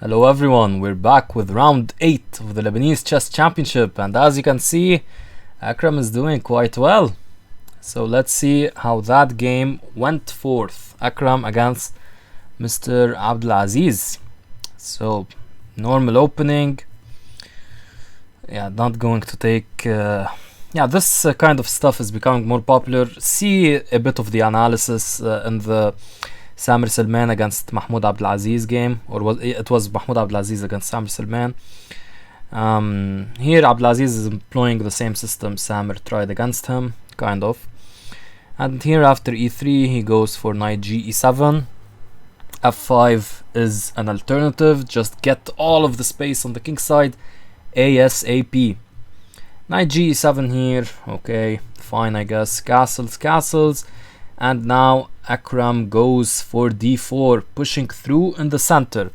Hello everyone, we're back with round 8 of the Lebanese Chess Championship, and as you can see, Akram is doing quite well. So let's see how that game went forth. Akram against Mr. Abdulaziz. So, normal opening. Yeah, not going to take... this kind of stuff is becoming more popular. See a bit of the analysis in the Samir Salman against Mahmoud Abdulaziz game, or it was Mahmoud Abdulaziz against Samir Salman. Here Abdulaziz is employing the same system Samir tried against him, kind of. And here after e3 he goes for knight g e7. f5 is an alternative, just get all of the space on the king side ASAP. Knight g e7 here, okay, fine I guess, castles. And now Akram goes for d4, pushing through in the center.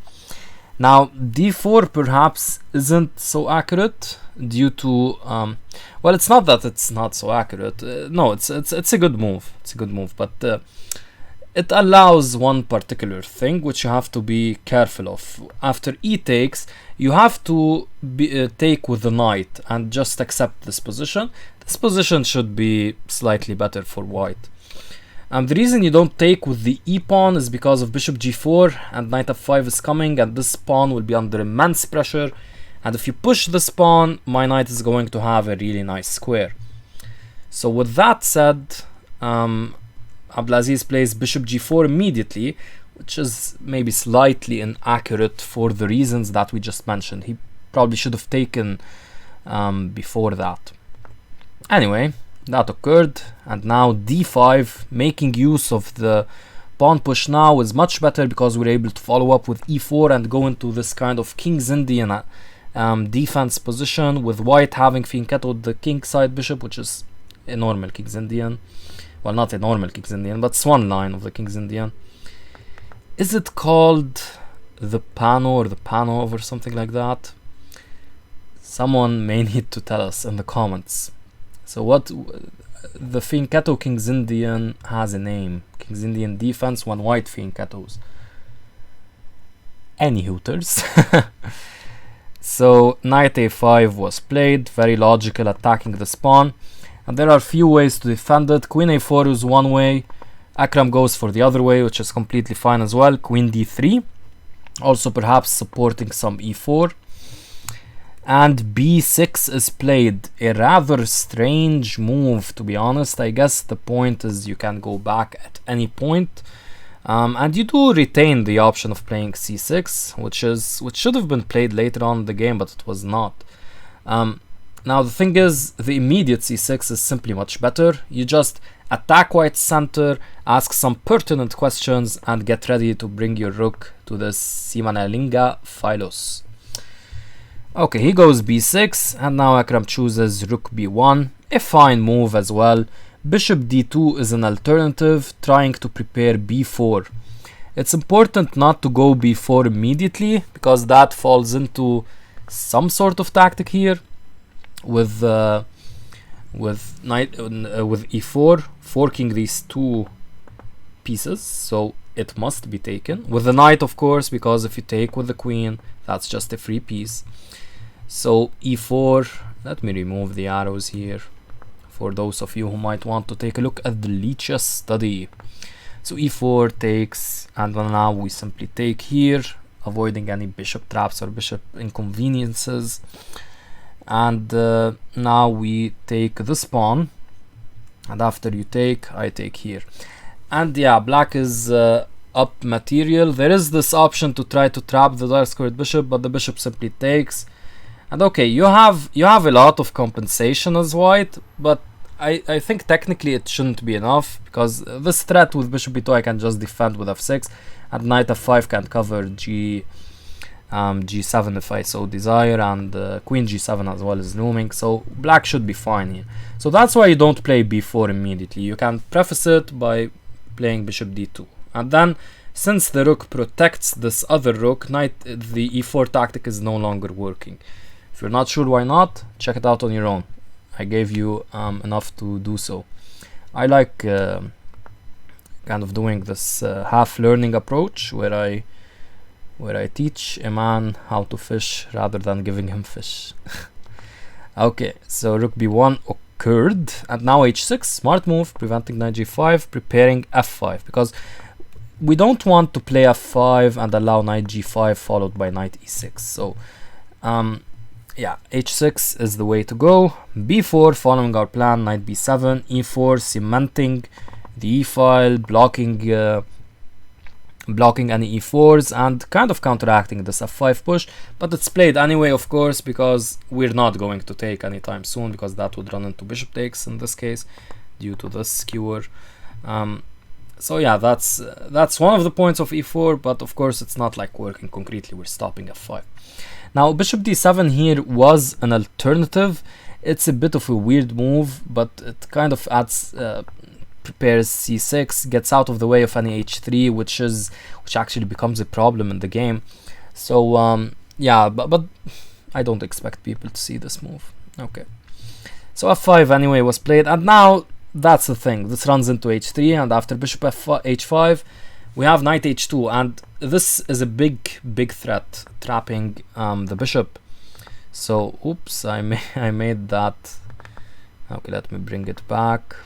Now d4 perhaps isn't so accurate due to well, it's not that it's not so accurate. No, it's a good move. It's a good move, but it allows one particular thing which you have to be careful of. After e takes, you have to take with the knight and just accept this position. This position should be slightly better for white. The reason you don't take with the e pawn is because of bishop g4 and knight f5 is coming, and this pawn will be under immense pressure, and if you push this pawn, my knight is going to have a really nice square. So with that said, Abdulaziz plays bishop g4 immediately, which is maybe slightly inaccurate for the reasons that we just mentioned. He probably should have taken before that. Anyway, that occurred, and now d5, making use of the pawn push now is much better because we're able to follow up with e4 and go into this kind of King's Indian defense position, with white having fianchettoed the king side bishop, which is a normal King's Indian. Well, not a normal King's Indian, but swan line of the King's Indian. Is it called the Pano or the Panov or something like that? Someone may need to tell us in the comments. So what the fianchetto King's Indian has a name. King's Indian defense when white fianchettos. Any hooters. So knight a5 was played, very logical, attacking the pawn. And there are few ways to defend it. Queen a4 is one way. Akram goes for the other way, which is completely fine as well. Queen d3. Also perhaps supporting some e4. And b6 is played, a rather strange move, to be honest. I guess the point is you can go back at any point, and you do retain the option of playing c6, which should have been played later on in the game, but it was not. Now the thing is, the immediate c6 is simply much better. You just attack white's center, ask some pertinent questions, and get ready to bring your rook to this Simanalinga Philos. Okay, he goes b6, and now Akram chooses rook b1, a fine move as well. Bishop d2 is an alternative, trying to prepare b4. It's important not to go b4 immediately, because that falls into some sort of tactic here with e4, forking these two pieces, so it must be taken. With the knight, of course, because if you take with the queen, that's just a free piece. So e4, let me remove the arrows here for those of you who might want to take a look at the Leech's study. So e4 takes, and now we simply take here, avoiding any bishop traps or bishop inconveniences. And now we take this pawn, and after you take, I take here. And yeah, black is up material. There is this option to try to trap the dark squared bishop, but the bishop simply takes. And okay, you have a lot of compensation as white, but I think technically it shouldn't be enough, because this threat with bishop b2 I can just defend with f6, and knight f5 can cover g7 if I so desire, and queen g7 as well is looming, so black should be fine here. So that's why you don't play b4 immediately. You can preface it by playing bishop d2, and then since the rook protects this other rook, the e4 tactic is no longer working. If you're not sure why not, check it out on your own. I gave you enough to do so. I like kind of doing this half learning approach where I where I teach a man how to fish rather than giving him fish. Okay, so rook b1 occurred, and now h6, smart move, preventing knight g5, preparing f5, because we don't want to play f5 and allow knight g5 followed by knight e6. So yeah, h6 is the way to go. b4, following our plan, knight b7, e4, cementing the e-file, blocking any e4s and kind of counteracting this f5 push, but it's played anyway, of course, because we're not going to take anytime soon, because that would run into bishop takes in this case due to this skewer. So yeah, that's one of the points of e4, but of course it's not like working concretely. We're stopping f5. Now bishop d7 here was an alternative. It's a bit of a weird move, but it kind of adds prepares c6, gets out of the way of any h3, which actually becomes a problem in the game. So yeah, but I don't expect people to see this move. Okay, so f5 anyway was played, and now that's the thing. This runs into h3, and after bishop h5, we have knight h2, and this is a big threat, trapping the bishop. So oops, I made that. Okay, let me bring it back.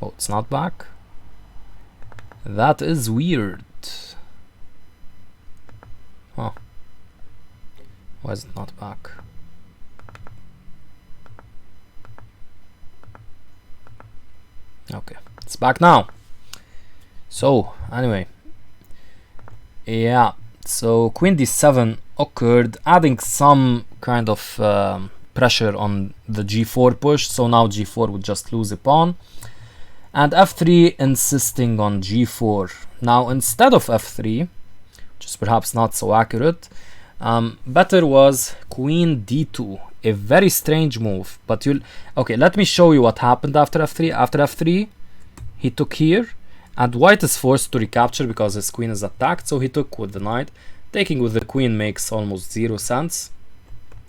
Oh, it's not back. That is weird. Huh. Why is it not back? Okay, it's back now. So anyway, yeah, so queen d7 occurred, adding some kind of pressure on the g4 push. So now g4 would just lose a pawn, and f3 insisting on g4. Now instead of f3, which is perhaps not so accurate, better was queen d2, a very strange move. But okay, let me show you what happened after f3. After f3, he took here, and white is forced to recapture because his queen is attacked, so he took with the knight. Taking with the queen makes almost zero sense.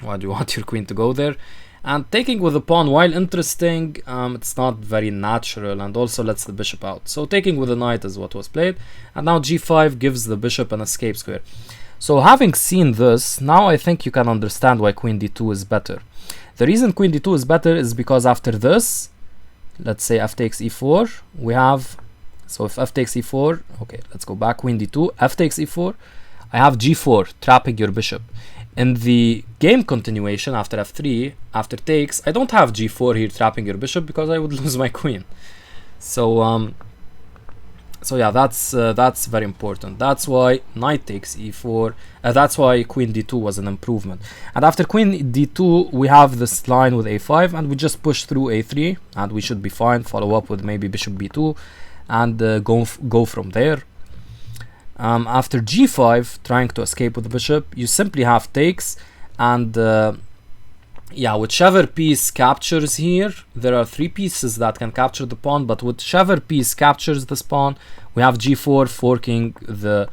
Why do you want your queen to go there? And taking with the pawn, while interesting, it's not very natural, and also lets the bishop out. So taking with the knight is what was played, and now g5 gives the bishop an escape square. So having seen this, now I think you can understand why queen d2 is better. The reason queen d2 is better is because after this, let's say f takes e4, we have, so if f takes e4, okay, let's go back, queen d2, f takes e4, I have g4, trapping your bishop. In the game continuation after f3, after takes, I don't have g4 here trapping your bishop because I would lose my queen. So so yeah, that's very important. That's why knight takes e4. That's why queen d2 was an improvement. And after queen d2, we have this line with a5, and we just push through a3, and we should be fine. Follow up with maybe bishop b2, and go from there. After g5, trying to escape with the bishop, you simply have takes, and yeah, whichever piece captures here, there are three pieces that can capture the pawn, but whichever piece captures this pawn, we have g4 forking the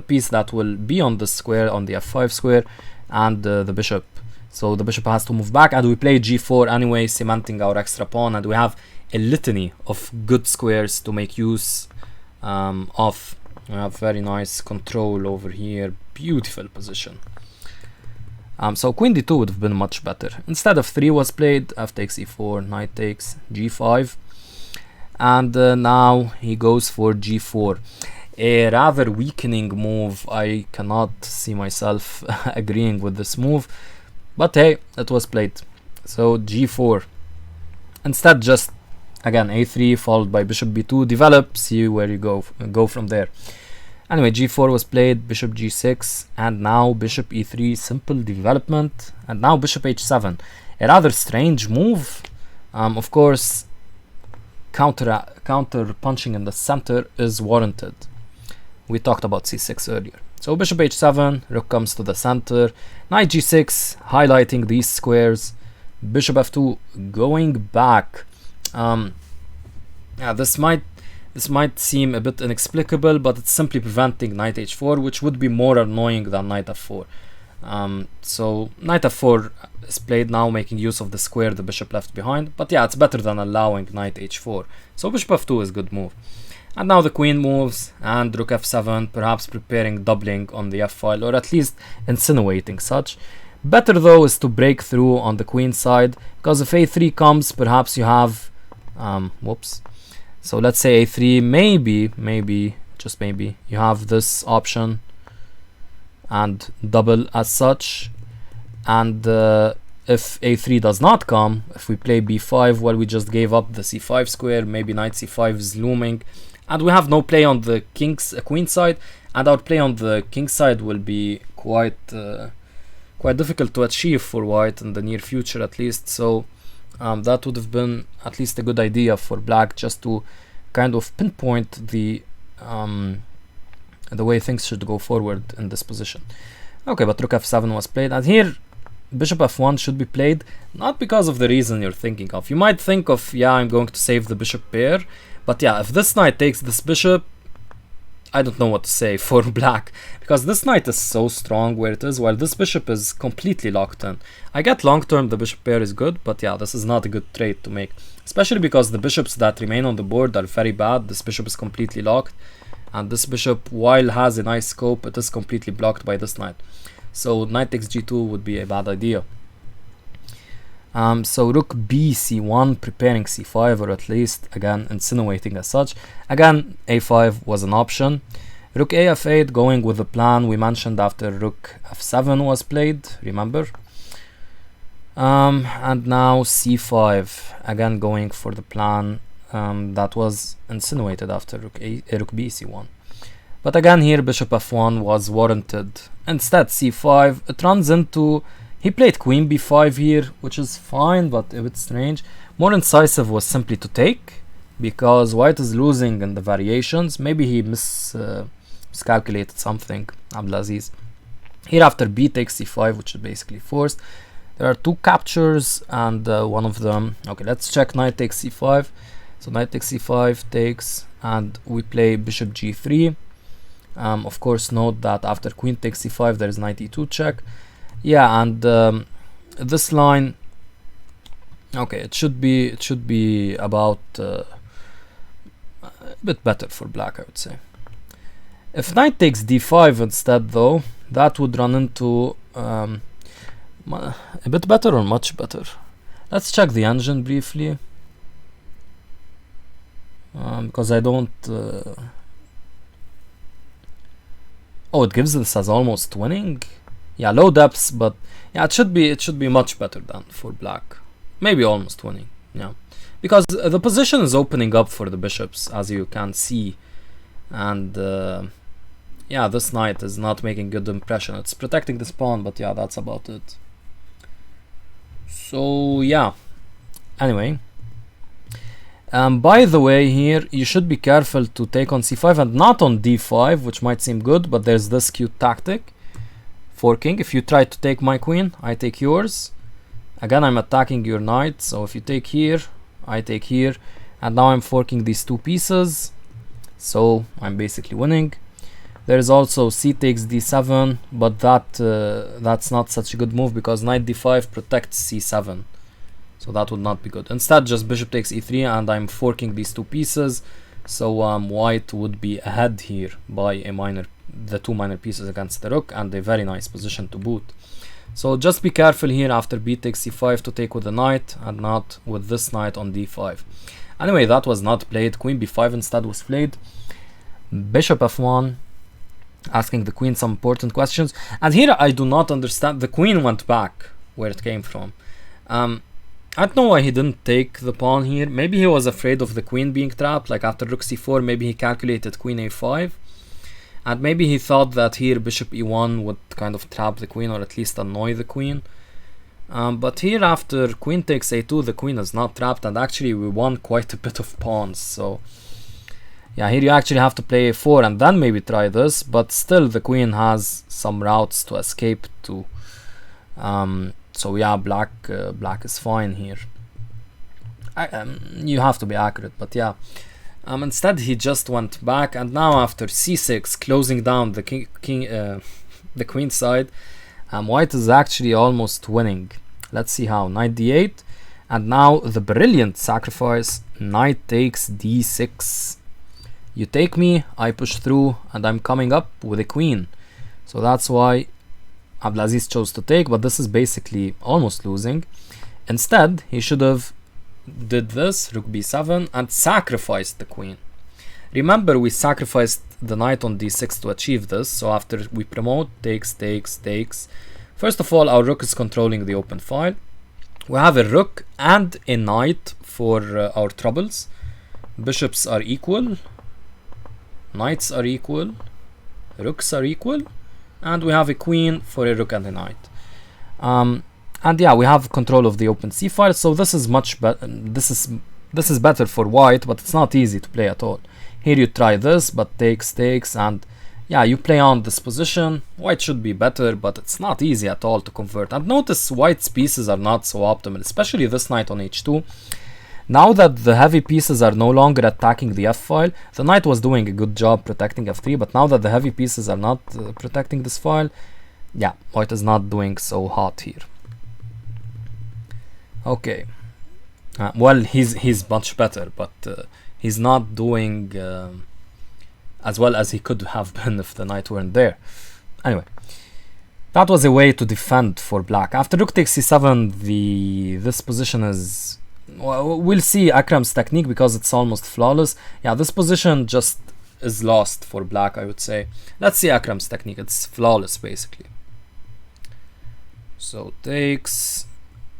piece that will be on the square, on the f5 square, and the bishop. So the bishop has to move back, and we play g4 anyway, cementing our extra pawn, and we have a litany of good squares to make use of. We have very nice control over here, beautiful position. So queen d2 would have been much better. Instead of 3 was played, f takes e4, knight takes g5, and now he goes for g4. A rather weakening move. I cannot see myself agreeing with this move, but hey, it was played. So g4. Instead, just again a3 followed by bishop b2, develop, see where you go from there. Anyway, g4 was played, bishop g6, and now bishop e3, simple development, and now bishop h7, a rather strange move. Of course, counter punching in the center is warranted. We talked about c6 earlier. So bishop h7, rook comes to the center, knight g6, highlighting these squares, bishop f2, going back. Yeah, this might seem a bit inexplicable, but it's simply preventing knight h4, which would be more annoying than knight f4. So knight f4 is played now, making use of the square the bishop left behind, but yeah, it's better than allowing knight h4. So bishop f2 is a good move. And now the queen moves, and rook f7, perhaps preparing doubling on the f-file, or at least insinuating such. Better though is to break through on the queen side, because if a3 comes, perhaps you have whoops. So let's say a3, maybe, just maybe, you have this option and double as such. And if a3 does not come, if we play b5, well, we just gave up the c5 square, maybe knight c5 is looming, and we have no play on the queen side, and our play on the king side will be quite difficult to achieve for white in the near future at least. So that would have been at least a good idea for black, just to kind of pinpoint the way things should go forward in this position. Okay, but rook f7 was played, and here bishop f1 should be played, not because of the reason you're thinking of. You might think of, yeah, I'm going to save the bishop pair, but yeah, if this knight takes this bishop, I don't know what to say for black, because this knight is so strong where it is, while this bishop is completely locked in. I get long term the bishop pair is good, but yeah, this is not a good trade to make, especially because the bishops that remain on the board are very bad. This bishop is completely locked, and this bishop, while has a nice scope, it is completely blocked by this knight. So knight takes g2 would be a bad idea. So rook b c1, preparing c5, or at least again insinuating as such. Again, a5 was an option. Rook a f8, going with the plan we mentioned after rook f7 was played, remember. And now c5, again going for the plan that was insinuated after rook b c1. But again here bishop f1 was warranted. Instead c5, it runs into, he played queen b5 here, which is fine but a bit strange. More incisive was simply to take, because white is losing in the variations. Maybe he miscalculated something, Abdelaziz. Here after b takes c5, which is basically forced. There are two captures, and one of them, okay, let's check knight takes c5. So knight takes c5 takes, and we play bishop g3. Of course, note that after queen takes c5 there is knight e2 check. Yeah, and this line, okay, it should be about a bit better for black, I would say. If knight takes d5 instead, though, that would run into a bit better or much better. Let's check the engine briefly, because I don't. Oh, it gives this as almost winning. Yeah, low depths, but yeah, it should be much better than for black. Maybe almost winning. Yeah, because the position is opening up for the bishops, as you can see, and yeah, this knight is not making good impression. It's protecting this pawn, but yeah, that's about it. So yeah. Anyway. By the way, here you should be careful to take on c5 and not on d5, which might seem good, but there's this cute tactic, forking. If you try to take my queen, I take yours. Again, I'm attacking your knight, so if you take here, I take here, and now I'm forking these two pieces, so I'm basically winning. There is also c takes d7, but that's not such a good move, because knight d5 protects c7. So that would not be good. Instead, just bishop takes e3, and I'm forking these two pieces. So white would be ahead here by the two minor pieces against the rook, and a very nice position to boot. So just be careful here after b takes c5 to take with the knight, and not with this knight on d5. Anyway, that was not played. Queen b5 instead was played. Bishop f1, asking the queen some important questions. And here I do not understand. The queen went back where it came from. I don't know why he didn't take the pawn here. Maybe he was afraid of the queen being trapped, like after rook c4, maybe he calculated queen a5. And maybe he thought that here bishop e1 would kind of trap the queen, or at least annoy the queen. But here after queen takes a2, the queen is not trapped, and actually we won quite a bit of pawns. So yeah, here you actually have to play a4 and then maybe try this, but still the queen has some routes to escape to. So yeah, black is fine here. You have to be accurate, but yeah. Instead he just went back, and now after c6, closing down the the queen side, white is actually almost winning. Let's see how. Knight d8, and now the brilliant sacrifice, knight takes d6. You take me, I push through, and I'm coming up with a queen. So that's why Abdelaziz chose to take, but this is basically almost losing. Instead, he should have did this, rook b7, and sacrificed the queen. Remember, we sacrificed the knight on d6 to achieve this, so after we promote, takes. First of all, our rook is controlling the open file. We have a rook and a knight for our troubles. Bishops are equal, knights are equal, rooks are equal, and we have a queen for a rook and a knight. And yeah, we have control of the open c file, so this is much better. This is better for white, but it's not easy to play at all. Here you try this, but takes, and yeah, you play on this position. White should be better, but it's not easy at all to convert. And notice white's pieces are not so optimal, especially this knight on h2. Now that the heavy pieces are no longer attacking the f file, the knight was doing a good job protecting f3, but now that the heavy pieces are not protecting this file, yeah, white is not doing so hot here. Okay, well, he's much better, but he's not doing as well as he could have been if the knight weren't there. Anyway, that was a way to defend for black. After rook takes c7, this position is... Well, we'll see Akram's technique because it's almost flawless. Yeah, this position just is lost for black, I would say. Let's see Akram's technique. It's flawless, basically. So takes...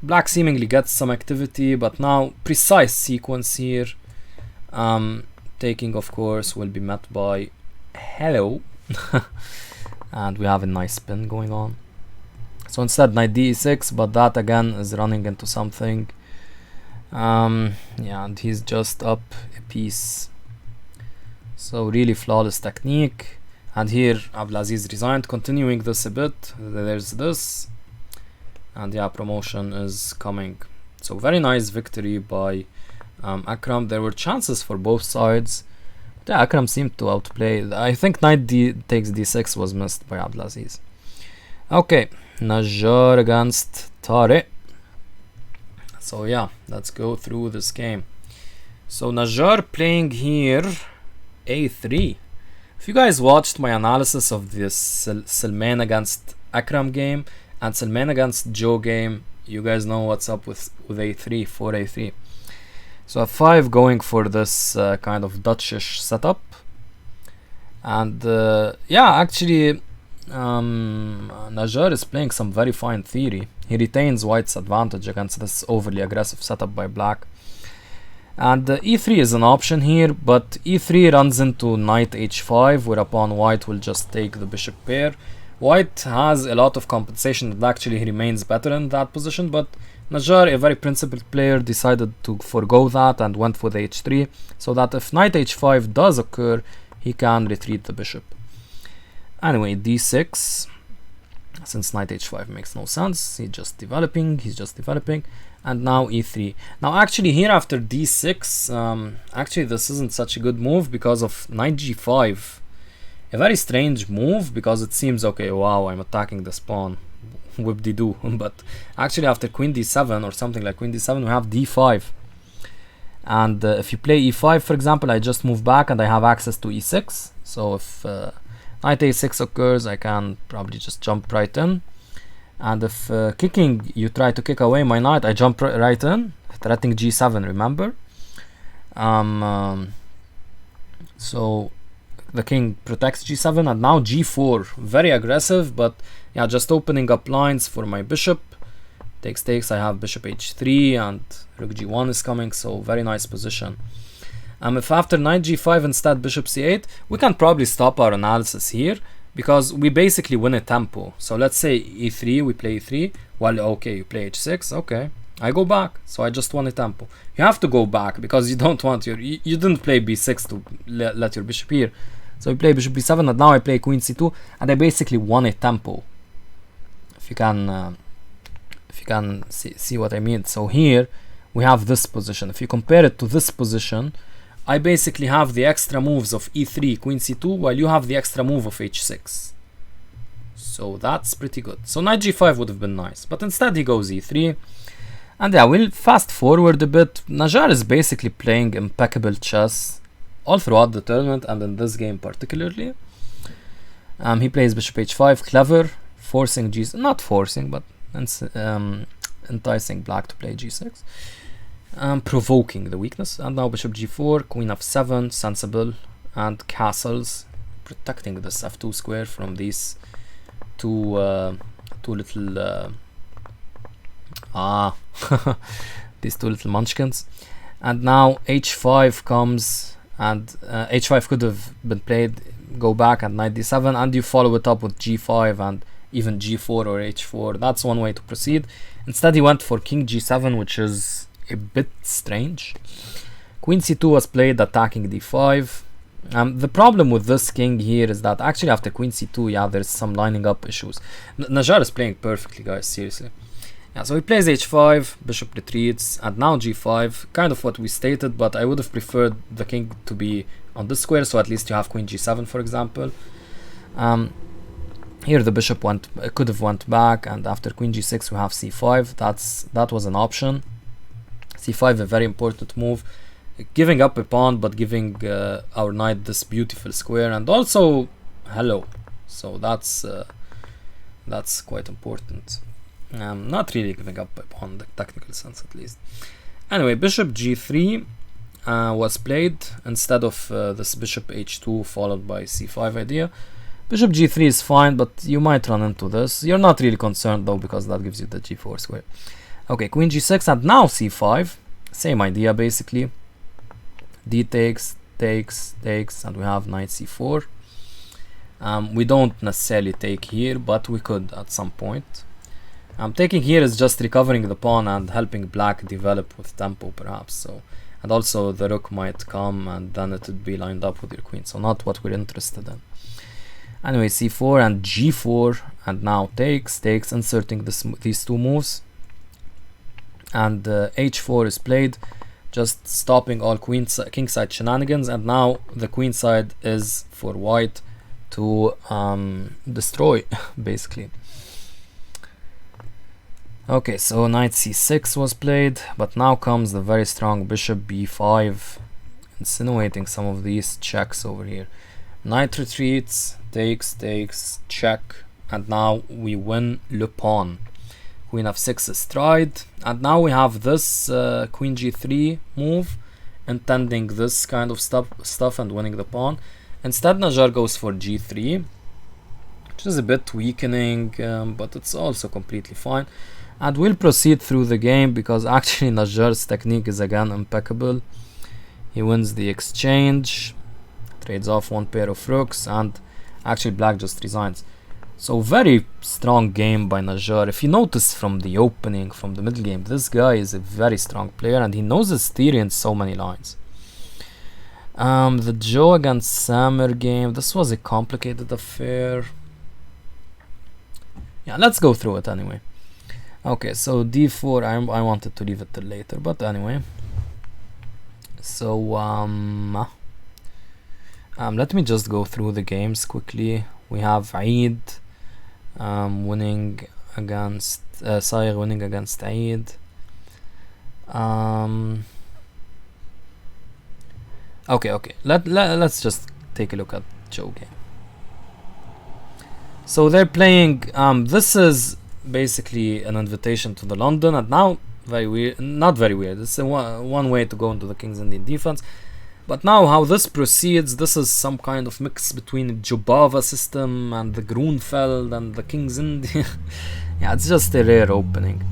Black seemingly gets some activity, but now precise sequence here. Taking, of course, will be met by hello. And we have a nice spin going on. So instead, knight d6, but that again is running into something. Yeah, and he's just up a piece. So really flawless technique. And here Abdelaziz resigned, continuing this a bit. There's this. And yeah, promotion is coming. So very nice victory by Akram. There were chances for both sides. But yeah, Akram seemed to outplay. I think knight takes d6 was missed by Abdelaziz. Okay, Najjar against Tariq. So yeah, let's go through this game. So Najjar playing here a3. If you guys watched my analysis of this Salman against Akram game and Salman against Joe game, you guys know what's up with a3, 4a3. So f5 going for this kind of Dutchish setup. And yeah, actually Najjar is playing some very fine theory. He retains white's advantage against this overly aggressive setup by black. And e3 is an option here, but e3 runs into knight h5, whereupon white will just take the bishop pair. White has a lot of compensation and actually he remains better in that position, but Najjar, a very principled player, decided to forego that and went for the h3, so that if knight h5 does occur, he can retreat the bishop. Anyway, d6, since knight h5 makes no sense, he's just developing, and now e3. Now actually here after d6, actually this isn't such a good move because of knight g5. A very strange move because it seems, okay, wow, I'm attacking this pawn, whip-de-doo, but actually after queen d7 or something like queen d7 we have d5. And if you play e5 for example, I just move back and I have access to e6, so if knight a6 occurs, I can probably just jump right in. And if kicking, you try to kick away my knight, I jump right in, threatening g7, remember? So the king protects g7, and now g4, very aggressive, but yeah, just opening up lines for my bishop. Takes, I have bishop h3, and rook g1 is coming, so very nice position. If after knight g5 instead bishop c8, we can probably stop our analysis here because we basically win a tempo. So let's say e3, we play e3, well, okay, you play h6, okay, I go back, so I just won a tempo. You have to go back because you don't want you didn't play b6 to let your bishop here. So you play bishop b7, and now I play queen c2, and I basically won a tempo. If you can see what I mean. So here we have this position. If you compare it to this position, I basically have the extra moves of e3, queen c2, while you have the extra move of h6. So that's pretty good. So knight g5 would have been nice, but instead he goes e3. And yeah, we'll fast forward a bit. Najjar is basically playing impeccable chess. all throughout the tournament and in this game particularly. He plays bishop h5, clever, forcing not forcing, but enticing black to play g6, provoking the weakness. And now bishop g4, queen f7, sensible, and castles, protecting this f2 square from these two little these two little munchkins. And now h5 comes, and h5 could have been played, go back at knight d7, and you follow it up with g5 and even g4 or h4. That's one way to proceed. Instead he went for king g7, which is a bit strange. Queen c2 was played, attacking d5. The problem with this king here is that actually after queen c2, yeah, there's some lining up issues. Najjar is playing perfectly, guys, seriously. Yeah, so he plays h5, bishop retreats, and now g5, kind of what we stated, but I would have preferred the king to be on this square, so at least you have queen g7, for example. Here the bishop could have went back, and after queen g6 we have c5. That was an option. c5, a very important move, giving up a pawn but giving our knight this beautiful square, and also hello. So that's quite important. Not really giving up a pawn in the technical sense, at least. Anyway, bishop g3 was played instead of this bishop h2 followed by c5 idea. Bishop g3 is fine, but you might run into this. You're not really concerned though, because that gives you the g4 square. Okay, queen g6, and now c5. Same idea basically. D takes, and we have knight c4. We don't necessarily take here, but we could at some point. Taking here is just recovering the pawn and helping black develop with tempo, perhaps. So, and also the rook might come, and then it would be lined up with your queen. So not what we're interested in. Anyway, c4 and g4, and now takes, inserting these two moves. And h4 is played, just stopping all kingside shenanigans. And now the queen side is for white to destroy, basically. Okay, so knight c6 was played, but now comes the very strong bishop b5, insinuating some of these checks over here. Knight retreats, takes, check, and now we win le pawn. Queen f6 is tried, and now we have this queen g3 move, intending this kind of stuff and winning the pawn. Instead, Najjar goes for g3, which is a bit weakening, but it's also completely fine. And we'll proceed through the game, because actually Najjar's technique is again impeccable. He wins the exchange, trades off one pair of rooks, and actually black just resigns. So very strong game by Najjar. If you notice from the opening, from the middle game, this guy is a very strong player, and he knows his theory in so many lines. The Joe against Samer game, this was a complicated affair. Yeah, let's go through it anyway. Okay, so d4, I wanted to leave it till later, but anyway. So let me just go through the games quickly. We have Eid winning against Sayer winning against Eid. Okay. Let's just take a look at Joe game. So they're playing. This is basically an invitation to the London, and now very weird, not very weird. It's a one way to go into the King's Indian defense. But now how this proceeds, this is some kind of mix between the Jubava system and the Grunfeld and the King's Indian. Yeah, it's just a rare opening.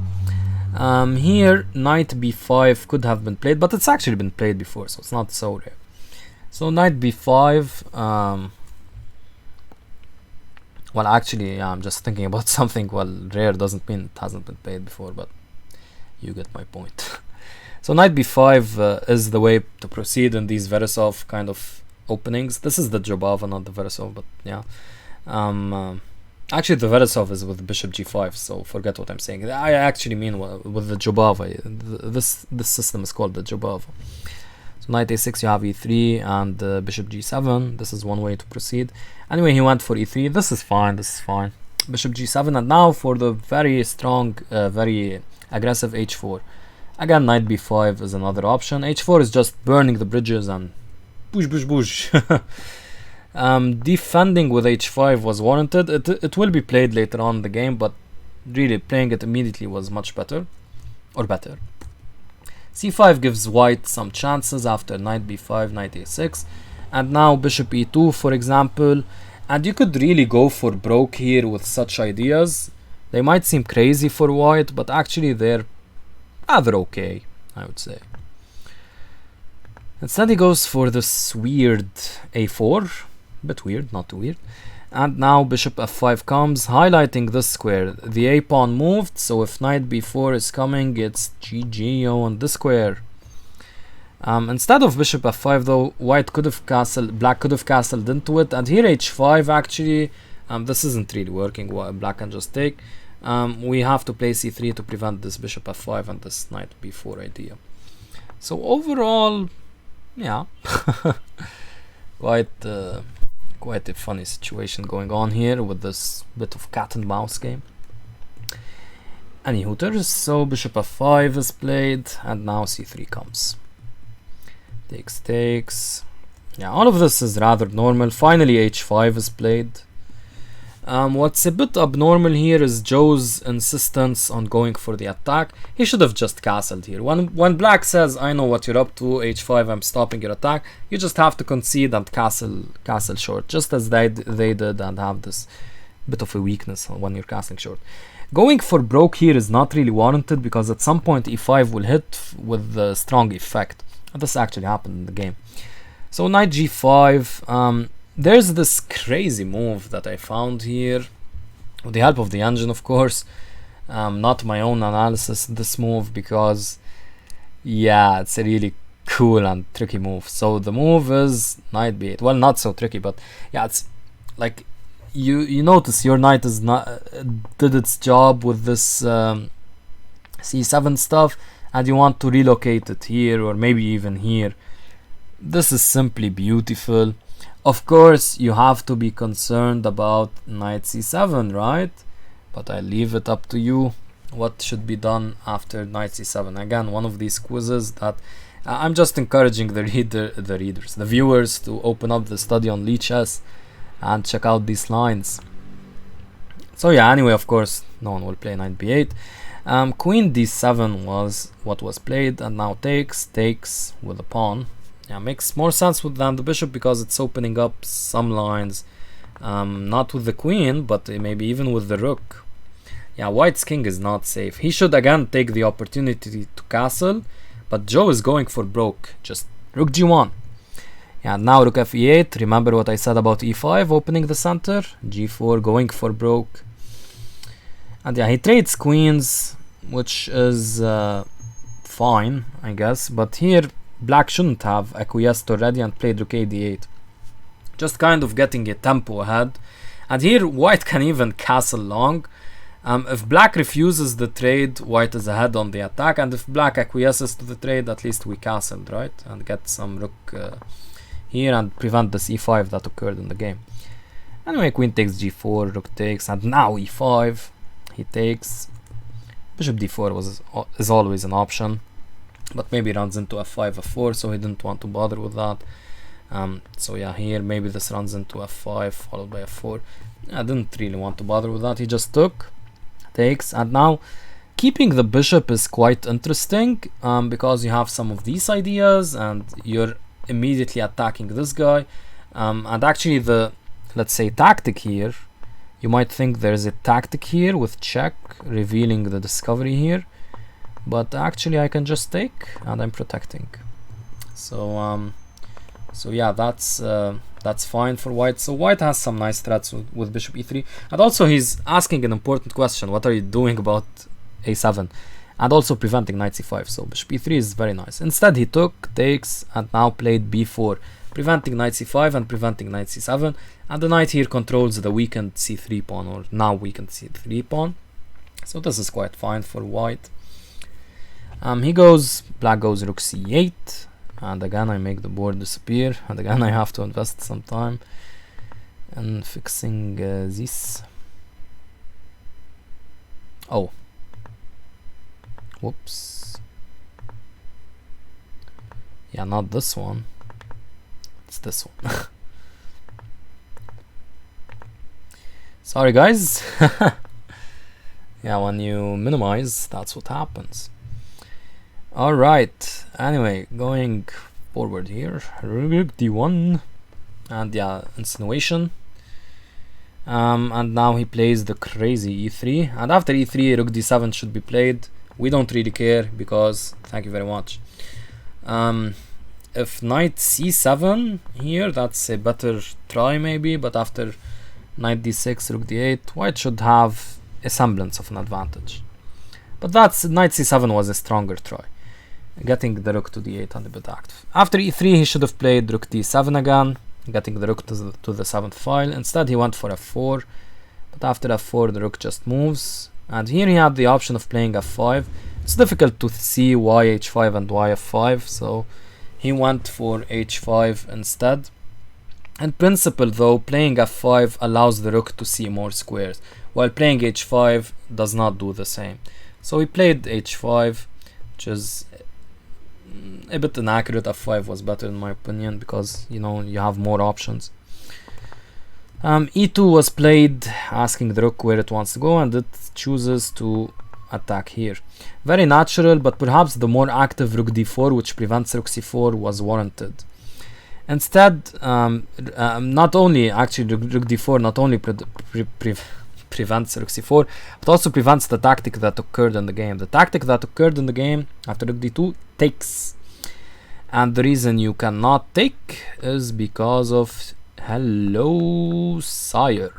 Here knight b5 could have been played, but it's actually been played before, so it's not so rare. So knight b5. Well, actually, yeah, I'm just thinking about something. Well, rare doesn't mean it hasn't been played before, but you get my point. So knight b5 is the way to proceed in these Veresov kind of openings. This is the Jubava, not the Veresov, but yeah. Actually, the Veresov is with bishop g5, so forget what I'm saying. I actually mean with the Jubava. This system is called the Jubava. So knight a6, you have e3 and bishop g7. This is one way to proceed. Anyway, he went for e3. This is fine. Bishop g7, and now for the very strong, very aggressive h4. Again, knight b5 is another option. h4 is just burning the bridges and Push, push, push. Defending with h5 was warranted. It will be played later on in the game, but really playing it immediately was much better. Or better. c5 gives white some chances after knight b5, knight a6. And now bishop e2, for example. And you could really go for broke here with such ideas. They might seem crazy for white, but actually they're rather okay, I would say. Instead he goes for this weird a4. Bit weird, not too weird. And now bishop f5 comes, highlighting this square. The a pawn moved, so if knight b4 is coming, it's GG on this square. Instead of bishop f5 though, white could have castled, black could have castled into it, and here h5 actually, this isn't really working. Black can just take. We have to play c3 to prevent this bishop f5 and this knight b4 idea. So overall, yeah, quite a funny situation going on here with this bit of cat and mouse game. Any hooters, so bishop f5 is played, and now c3 comes. Takes, takes. Yeah, all of this is rather normal. Finally h5 is played. What's a bit abnormal here is Joe's insistence on going for the attack. He should have just castled here. When black says, I know what you're up to, h5, I'm stopping your attack, you just have to concede and castle short, just as they did, and have this bit of a weakness when you're castling short. Going for broke here is not really warranted, because at some point e5 will hit with the strong effect. This actually happened in the game. So knight g5, there's this crazy move that I found here, with the help of the engine, of course. Not my own analysis, this move, because yeah, it's a really cool and tricky move. So the move is knight b8. Well, not so tricky, but yeah, it's like you notice your knight is not did its job with this c7 stuff, and you want to relocate it here, or maybe even here. This is simply beautiful. Of course, you have to be concerned about knight c7, right? But I leave it up to you what should be done after knight c7. Again, one of these quizzes that I'm just encouraging the viewers to open up the study on Chess and check out these lines. So yeah, anyway, of course, no one will play knight b8. Queen d7 was what was played, and now takes with a pawn. Yeah, makes more sense than the bishop, because it's opening up some lines, not with the queen, but maybe even with the rook. Yeah, white's king is not safe. He should again take the opportunity to castle, but Joe is going for broke. Just rook g1. Yeah, now rook f8. Remember what I said about e5 opening the center, g4 going for broke. And yeah, he trades queens, which is fine, I guess, but here black shouldn't have acquiesced already and played rook a d8, just kind of getting a tempo ahead. And here white can even castle long. If black refuses the trade, white is ahead on the attack, and if black acquiesces to the trade, at least we castled, right, and get some rook here and prevent this e5 that occurred in the game. Anyway, queen takes g4, rook takes, and now e5. He takes. Bishop d4 is always an option, but maybe runs into f5, f4, so he didn't want to bother with that. So yeah, here maybe this runs into f5 followed by f4. I didn't really want to bother with that. He just takes, and now keeping the bishop is quite interesting, because you have some of these ideas and you're immediately attacking this guy. And actually the, let's say, tactic here, you might think there's a tactic here with check, revealing the discovery here, but actually I can just take and I'm protecting. So so yeah, that's fine for white. So white has some nice threats with bishop e3, and also he's asking an important question: what are you doing about a7, and also preventing knight c5. So bishop e3 is very nice. Instead he takes, and now played b4, preventing knight c5 and preventing knight c7, and the knight here controls the weakened c3 pawn, or now weakened c3 pawn. So this is quite fine for white. Black goes rook c8, and again I make the board disappear, and again I have to invest some time in fixing this. Oh, whoops. Yeah, not this one. It's this one. Sorry guys. Yeah, when you minimize, that's what happens. Alright, anyway, going forward here. Rook d1. And yeah, insinuation. And now he plays the crazy e3. And after e3, rook d7 should be played. We don't really care because, thank you very much. If knight c7 here, that's a better try maybe, but after knight d6, rook d8, white should have a semblance of an advantage. But that's knight c7 was a stronger try, getting the rook to d8 and a bit active. After e3, he should have played rook d7 again, getting the rook to the 7th file. Instead, he went for f4, but after f4, the rook just moves. And here he had the option of playing f5. It's difficult to see why h5 and why f5, so he went for h5 instead. In principle though, playing f5 allows the rook to see more squares, while playing h5 does not do the same. So he played h5, which is a bit inaccurate. f5 was better in my opinion, because you know, you have more options. e2 was played, asking the rook where it wants to go, and it chooses to attack here. Very natural, but perhaps the more active rook d4, which prevents rook c4, was warranted. Instead, not only actually rook d4 not only prevents rook c4, but also prevents the tactic that occurred in the game. The tactic that occurred in the game after rook d2 takes, and the reason you cannot take is because of hello sire.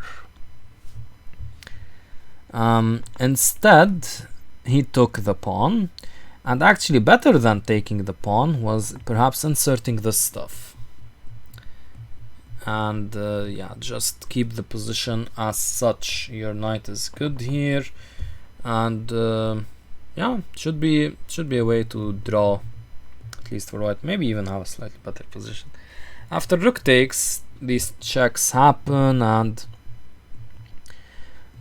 Instead, he took the pawn, and actually better than taking the pawn was perhaps inserting this stuff. And yeah, just keep the position as such. Your knight is good here, and yeah, should be a way to draw, at least for white, maybe even have a slightly better position. After rook takes, these checks happen, and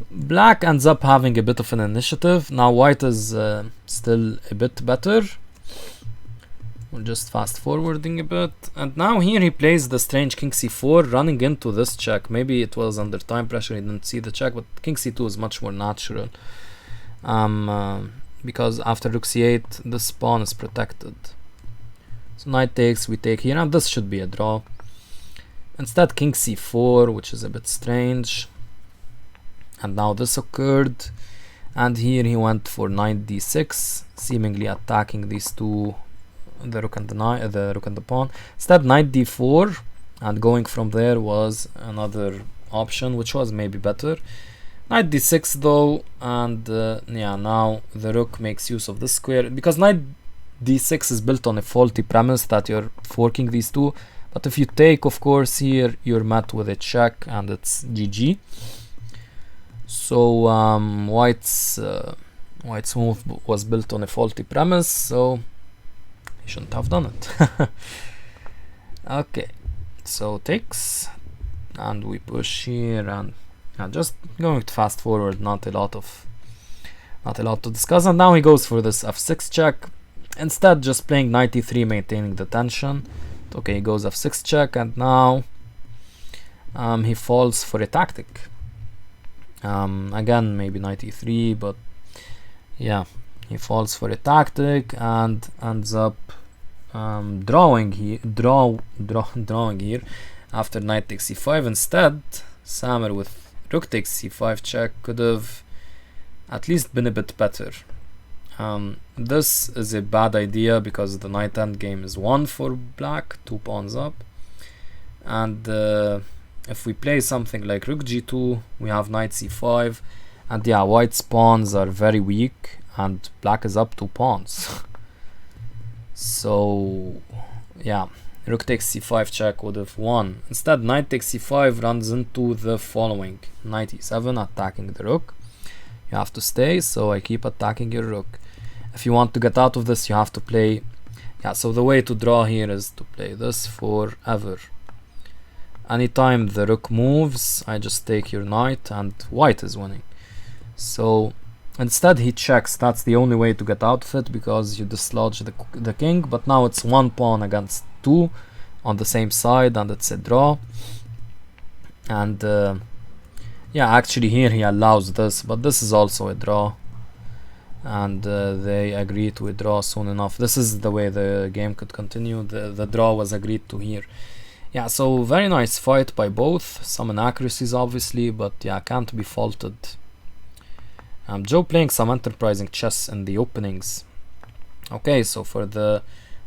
black ends up having a bit of an initiative. Now white is still a bit better. We're just fast forwarding a bit, and now here he plays the strange king c4, running into this check. Maybe it was under time pressure, he didn't see the check, but king c2 is much more natural, because after rook c8 this pawn is protected. So knight takes, we take here, and this should be a draw. Instead king c4, which is a bit strange, and now this occurred, and here he went for knight d6, seemingly attacking these two, the rook and the pawn. Instead knight d4, and going from there was another option, which was maybe better. Knight d6 though, and yeah, now the rook makes use of this square, because knight d6 is built on a faulty premise that you're forking these two, but if you take, of course, here you're met with a check and it's GG. So white's move was built on a faulty premise, so he shouldn't have done it. Okay, so takes, and we push here, and just going to fast forward, not a lot to discuss. And now he goes for this f6 check, instead just playing knight e3, maintaining the tension. Okay, he goes f6 check, and now he falls for a tactic. Again, maybe knight e3, but yeah, he falls for a tactic and ends up drawing here after knight takes c5. Instead, Samer with rook takes c5 check could have at least been a bit better. This is a bad idea because the knight endgame is 1 for black, 2 pawns up, and if we play something like rook g2, we have knight c5, and yeah, white's pawns are very weak and black is up 2 pawns. So yeah, rook takes c5 check would have won. Instead, knight takes c5 runs into the following: knight e7, attacking the rook. You have to stay, so I keep attacking your rook. If you want to get out of this, you have to play, yeah, so the way to draw here is to play this forever. Anytime the rook moves, I just take your knight, and white is winning. So instead he checks. That's the only way to get out of it, because you dislodge the king, but now it's 1 pawn against 2, on the same side, and it's a draw. And yeah, actually here he allows this, but this is also a draw, and they agree to withdraw soon enough. This is the way the game could continue. The draw was agreed to here. Yeah, so very nice fight by both. Some inaccuracies obviously, but yeah, can't be faulted. Joe playing some enterprising chess in the openings. Okay, so for the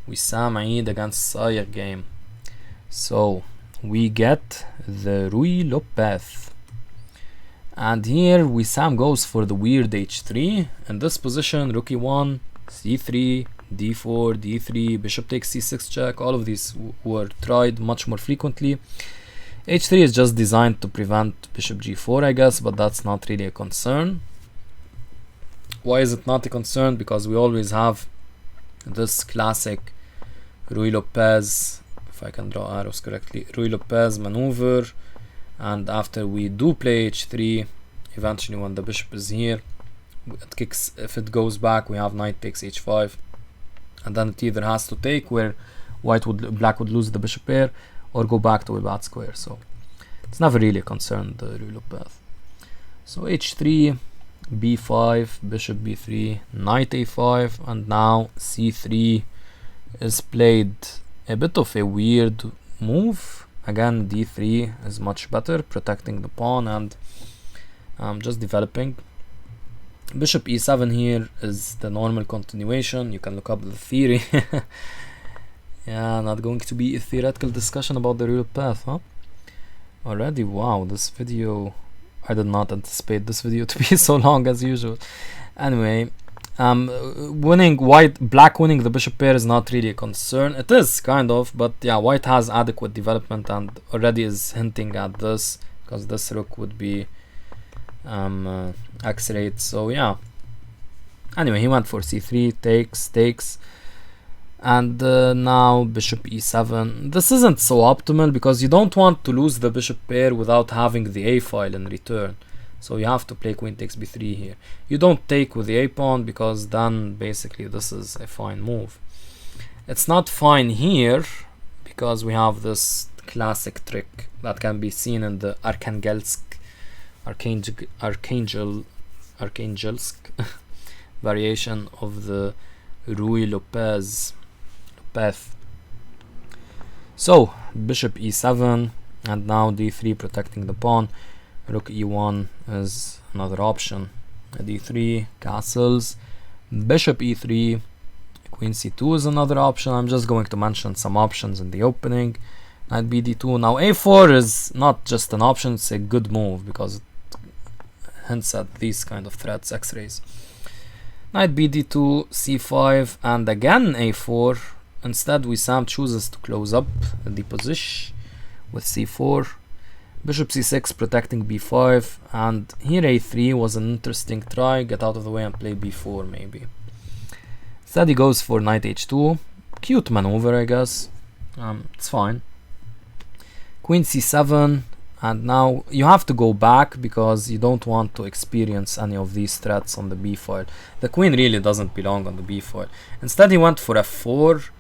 Wissam Eid against Sayer game, so we get the Rui Lopez. And here Wissam goes for the weird h3. In this position, rook e1, c3, d4, d3, bishop takes c6 check. All of these were tried much more frequently. h3 is just designed to prevent bishop g4, I guess, but that's not really a concern. Why is it not a concern? Because we always have this classic Rui Lopez, if I can draw arrows correctly, Rui Lopez maneuver. And after we do play h3, eventually when the bishop is here, it kicks. If it goes back, we have knight takes h5, and then it either has to take, where black would lose the bishop pair, or go back to a bad square. So it's never really a concern, the Rui Lopez. So h3, b5, bishop b3, knight a5, and now c3 is played. A bit of a weird move. Again, d3 is much better, protecting the pawn and just developing. Bishop e7 here is the normal continuation. You can look up the theory. Yeah, not going to be a theoretical discussion about the real path, huh? Already, wow, this video, I did not anticipate this video to be so long as usual. Anyway, black winning the bishop pair is not really a concern. It is kind of, but yeah, white has adequate development and already is hinting at this, because this rook would be x-rayed. So yeah, anyway, he went for c3, takes, and now bishop e7. This isn't so optimal because you don't want to lose the bishop pair without having the a file in return. So you have to play queen takes b3 here. You don't take with the a pawn, because then basically this is a fine move. It's not fine here because we have this classic trick that can be seen in the Archangelsk variation of the Rui Lopez. So bishop e7, and now d3 protecting the pawn. Rook e1 is another option. d3 castles, bishop e3, queen c2 is another option. I'm just going to mention some options in the opening. Knight bd2. Now a4 is not just an option, it's a good move because it hints at these kind of threats, x-rays. Knight bd2, c5, and again a4. Instead, Wissam chooses to close up the position with c4. Bishop c6 protecting b5, and here a3 was an interesting try. Get out of the way and play b4 maybe. Instead he goes for knight h2. Cute maneuver, I guess. It's fine. Queen c7, and now you have to go back because you don't want to experience any of these threats on the b file. The queen really doesn't belong on the b file. Instead he went for f4.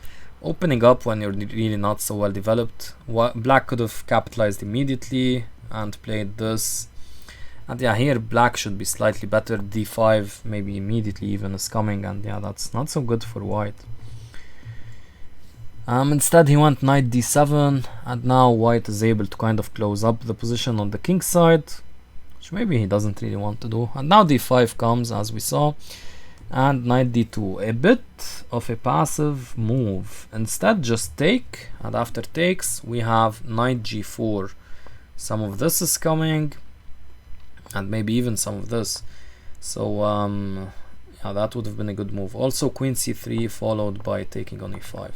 Opening up when you're really not so well developed. Black could have capitalized immediately and played this. And yeah, here black should be slightly better. d5 maybe immediately even is coming, and yeah, that's not so good for white. Instead he went knight d7, and now white is able to kind of close up the position on the king side, which maybe he doesn't really want to do. And now d5 comes, as we saw. And knight d2, a bit of a passive move. Instead just take, and after takes we have knight g4. Some of this is coming, and maybe even some of this. So yeah, that would have been a good move. Also queen c3 followed by taking on e5.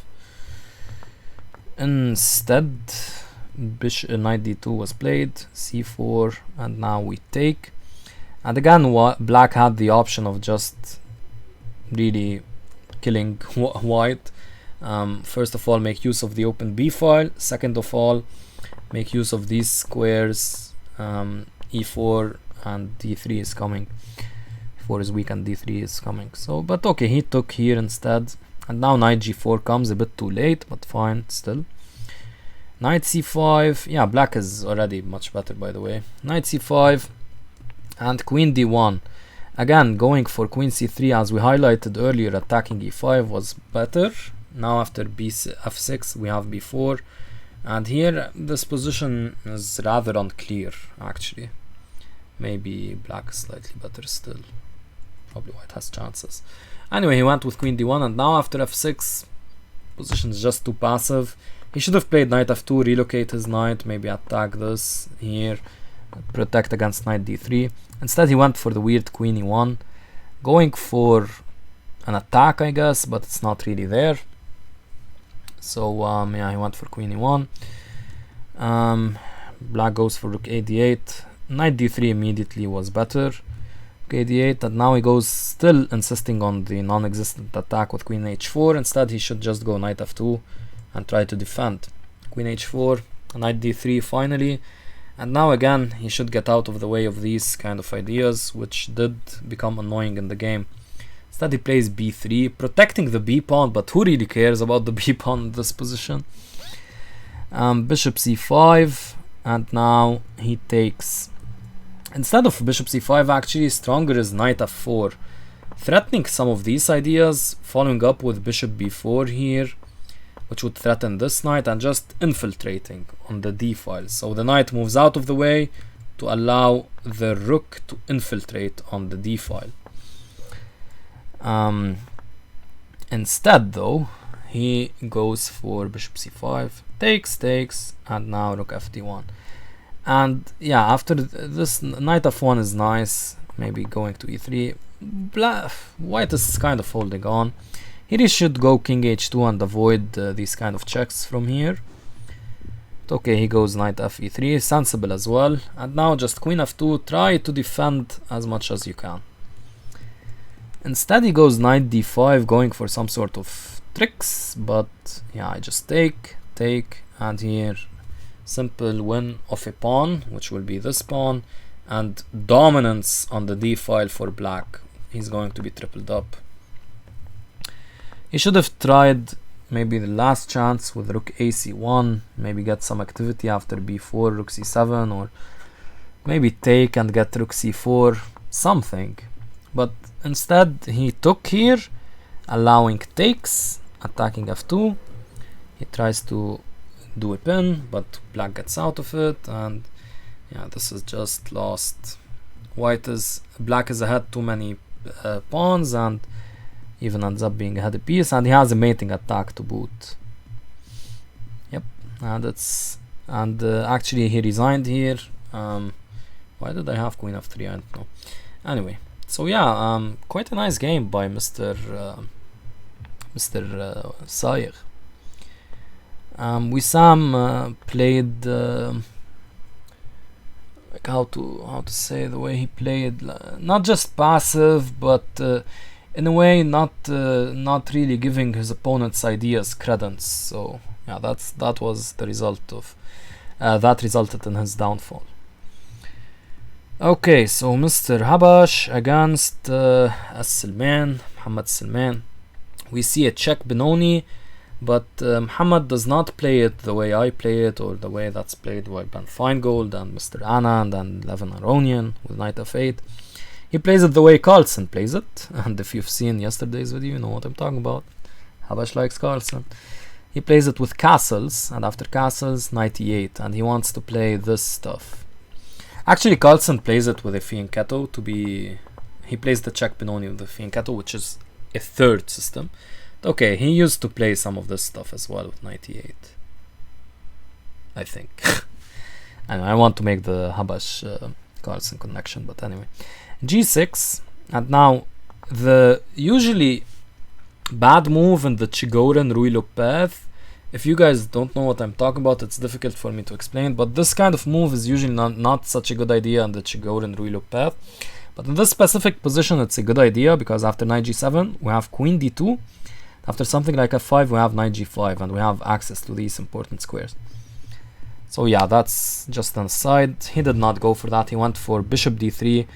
Instead knight d2 was played, c4, and now we take. And again black had the option of just really killing white. First of all, make use of the open b file. Second of all, make use of these squares. e4 and d3 is coming. e4 is weak and d3 is coming. So, but okay, he took here instead. And now knight g4 comes a bit too late, but fine still. Knight c5. Yeah, black is already much better, by the way. Knight c5 and queen d1. Again, going for queen c3, as we highlighted earlier, attacking e5 was better. Now after f6 we have b4, and here this position is rather unclear actually. Maybe black is slightly better still. Probably white has chances. Anyway, he went with queen d1, and now after f6, position is just too passive. He should have played knight f2, relocate his knight, maybe attack this here, protect against knight d3. Instead he went for the weird queen e1, going for an attack, I guess, but it's not really there. So yeah, he went for queen e1. Black goes for rook a8. Knight d3 immediately was better. Rook a8, and now he goes still insisting on the non-existent attack with queen h4. Instead he should just go knight f2 and try to defend. Queen h4, knight d3 finally. And now again he should get out of the way of these kind of ideas, which did become annoying in the game. Instead he plays b3, protecting the b pawn, but who really cares about the b pawn in this position? Bishop c5, and now he takes. Instead of bishop c5, actually stronger is knight f4, threatening some of these ideas, following up with bishop b4 here, which would threaten this knight, and just infiltrating on the d file. So the knight moves out of the way to allow the rook to infiltrate on the d file. Instead though, he goes for bishop c5, takes, and now rook fd1. And yeah, after this, knight f1 is nice, maybe going to e3. White is kind of holding on. Here he should go king h2 and avoid these kind of checks from here. But okay, he goes knight f e3, sensible as well. And now just queen f2, try to defend as much as you can. Instead he goes knight d5, going for some sort of tricks, but yeah, I just take, and here simple win of a pawn, which will be this pawn, and dominance on the d file for black. He's going to be tripled up. He should have tried maybe the last chance with rook ac1, maybe get some activity after b4, rook c7, or maybe take and get rook c4, something. But instead he took here, allowing takes, attacking f2. He tries to do a pin, but black gets out of it, and yeah, this is just lost. Black is ahead too many pawns, and even ends up being ahead a piece, and he has a mating attack to boot. Yep, and actually he resigned here. Why did I have queen f3? I don't know. Anyway, so yeah, quite a nice game by Mr. Sayer. Wissam played like how to say the way he played, not just passive, but in a way not really giving his opponent's ideas credence. So yeah, that was the result of that resulted in his downfall. Okay, so Mr. Habash against As-Salman, Muhammad Salman. We see a check Benoni, but Muhammad does not play it the way I play it, or the way that's played by Ben Feingold and Mr. Anand and Levin Aronian with knight f8. He plays it the way Carlsen plays it, and if you've seen yesterday's video, you know what I'm talking about. Habash likes Carlsen. He plays it with castles, and after castles, knight e8, and he wants to play this stuff. Actually, Carlsen plays it with a fianchetto to be. He plays the check Benoni with the fianchetto, which is a third system. Okay, he used to play some of this stuff as well with knight e8, I think. And I want to make the Habash Carlsen connection, but anyway. g6, and now the usually bad move in the Chigorin Ruy path. If you guys don't know what I'm talking about, it's difficult for me to explain, but this kind of move is usually not such a good idea in the Chigorin Ruy path. But in this specific position, it's a good idea, because after knight g7, we have queen d2. After something like f5, we have knight g5, and we have access to these important squares. So yeah, that's just an aside. He did not go for that. He went for bishop d3,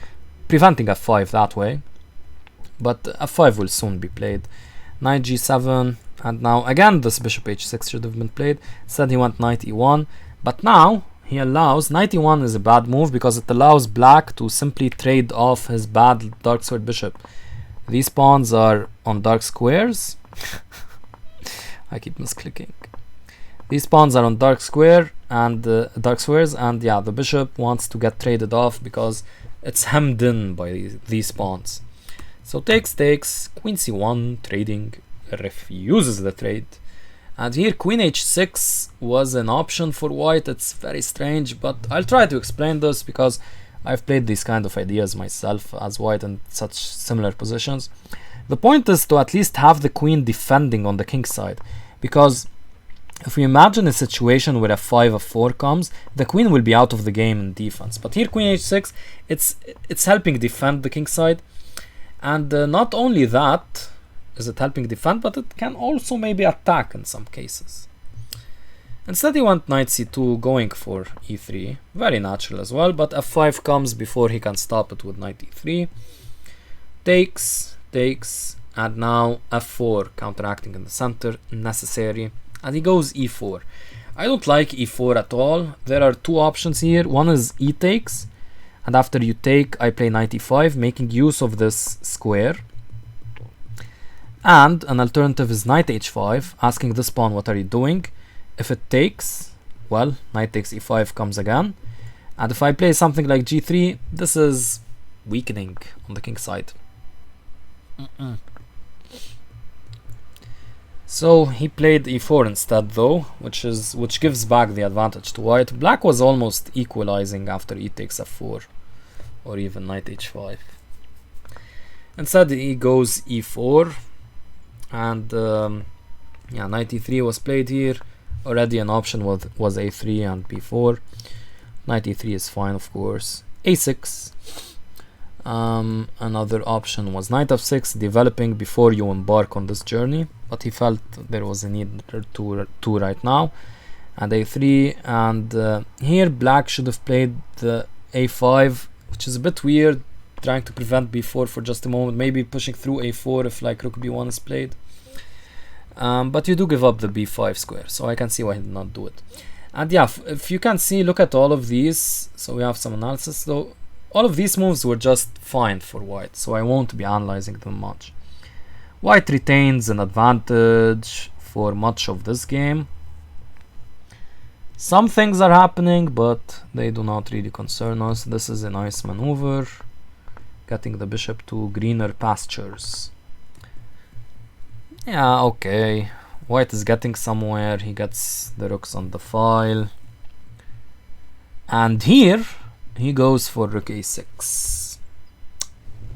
preventing f5 that way. But f5 will soon be played. Knight g7, And now again this bishop h6 should have been played. Instead he went knight e1, but now he allows, knight e1 is a bad move because it allows black to simply trade off his bad dark squared bishop. These pawns are on dark squares. I keep misclicking. These pawns are on dark square and dark squares, and yeah, the bishop wants to get traded off because it's hemmed in by these pawns. So takes, queen c1, trading, refuses the trade. And here queen h6 was an option for white. It's very strange, but I'll try to explain this because I've played these kind of ideas myself as white in such similar positions. The point is to at least have the queen defending on the king side, because if we imagine a situation where f5, f4 comes, the queen will be out of the game in defense. But here queen h6, it's helping defend the king side. And not only that is it helping defend, but it can also maybe attack in some cases. Instead he went knight c2, going for e3, very natural as well, but f5 comes before he can stop it with knight e3. Takes, and now f4 counteracting in the center, necessary, and he goes e4. I don't like e4 at all. There are two options here. One is e takes, and after you take I play knight e5, making use of this square. And an alternative is knight h5, asking this pawn, what are you doing? If it takes, well, knight takes e5 comes again. And if I play something like g3, this is weakening on the king side. So he played e4 instead though, which gives back the advantage to white. Black was almost equalizing after e takes f4 or even knight h5. Instead he goes e4. And yeah, knight e3 was played here. Already an option was a3 and b4. Knight e3 is fine, of course. a6. Another option was knight f6, developing before you embark on this journey, but he felt there was a need to right now. And a3, and here black should have played the a5, which is a bit weird, trying to prevent b4 for just a moment, maybe pushing through a4 if like rook b1 is played. But you do give up the b5 square, so I can see why he did not do it. And yeah, if you can see, look at all of these. So we have some analysis. So all of these moves were just fine for white, so I won't be analyzing them much. White retains an advantage for much of this game. Some things are happening, but they do not really concern us. This is a nice maneuver, getting the bishop to greener pastures. Yeah, okay. White is getting somewhere. He gets the rooks on the file. And here, he goes for rook a6.